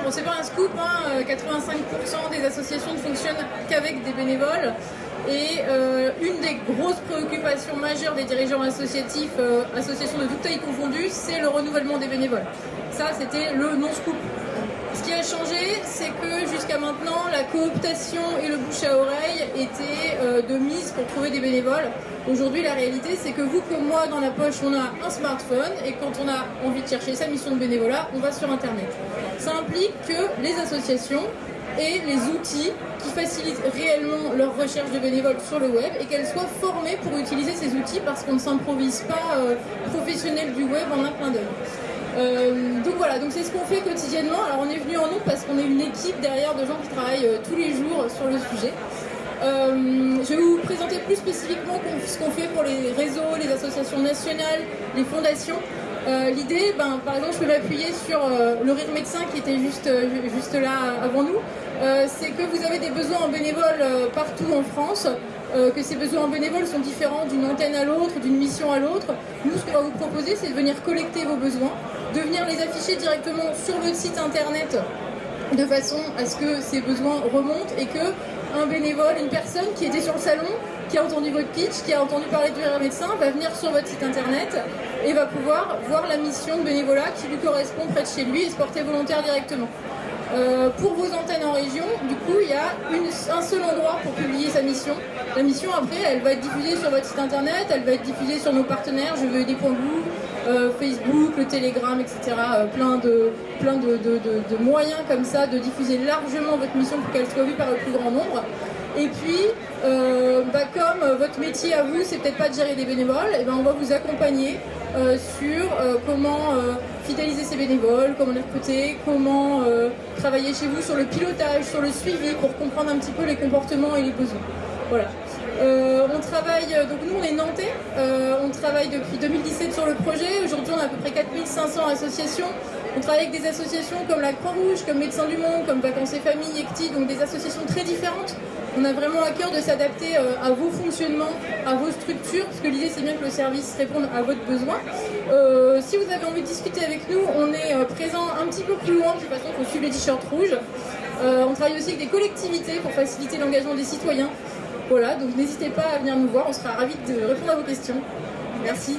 Bon, c'est pas un scoop, hein, 85% des associations ne fonctionnent qu'avec des bénévoles. Et une des grosses préoccupations majeures des dirigeants associatifs, associations de toute taille confondues, c'est le renouvellement des bénévoles. Ça, c'était le non-scoop. Ce qui a changé, c'est que jusqu'à maintenant, la cooptation et le bouche à oreille étaient de mise pour trouver des bénévoles. Aujourd'hui, la réalité, c'est que vous comme moi, dans la poche, on a un smartphone et quand on a envie de chercher sa mission de bénévolat, on va sur Internet. Ça implique que les associations aient les outils qui facilitent réellement leur recherche de bénévoles sur le web et qu'elles soient formées pour utiliser ces outils parce qu'on ne s'improvise pas professionnel du web en un clin d'œil. Donc voilà, donc c'est ce qu'on fait quotidiennement. Alors on est venu en nombre parce qu'on est une équipe derrière de gens qui travaillent tous les jours sur le sujet. Je vais vous présenter plus spécifiquement ce qu'on fait pour les réseaux, les associations nationales, les fondations. L'idée, par exemple, je peux m'appuyer sur le Rire Médecin qui était juste là avant nous. C'est que vous avez des besoins en bénévoles partout en France, que ces besoins en bénévoles sont différents d'une antenne à l'autre, d'une mission à l'autre. Nous, ce qu'on va vous proposer, c'est de venir collecter vos besoins, de venir les afficher directement sur votre site internet de façon à ce que ces besoins remontent et que un bénévole, une personne qui était sur le salon, qui a entendu votre pitch, qui a entendu parler du Rire Médecin, va venir sur votre site internet et va pouvoir voir la mission de bénévolat qui lui correspond près de chez lui et se porter volontaire directement. Pour vos antennes en région, du coup, il y a un seul endroit pour publier sa mission. La mission, après, elle va être diffusée sur votre site internet, elle va être diffusée sur nos partenaires, Je veux aider pour vous, Facebook, le Telegram, etc. Plein de moyens comme ça de diffuser largement votre mission pour qu'elle soit vue par le plus grand nombre. Et puis, comme votre métier à vous, c'est peut-être pas de gérer des bénévoles, et on va vous accompagner sur comment fidéliser ces bénévoles, comment les recruter, comment travailler chez vous sur le pilotage, sur le suivi, pour comprendre un petit peu les comportements et les besoins. Voilà. On travaille, donc nous on est nantais, on travaille depuis 2017 sur le projet. Aujourd'hui on a à peu près 4500 associations. On travaille avec des associations comme la Croix-Rouge, comme Médecins du Monde, comme Vacances et Familles, ECTI, donc des associations très différentes. On a vraiment à cœur de s'adapter à vos fonctionnements, à vos structures, parce que l'idée c'est bien que le service réponde à votre besoin. Si vous avez envie de discuter avec nous, on est présent un petit peu plus loin, de toute façon il faut suivre les t-shirts rouges. On travaille aussi avec des collectivités pour faciliter l'engagement des citoyens. Voilà, donc n'hésitez pas à venir nous voir, on sera ravis de répondre à vos questions. Merci.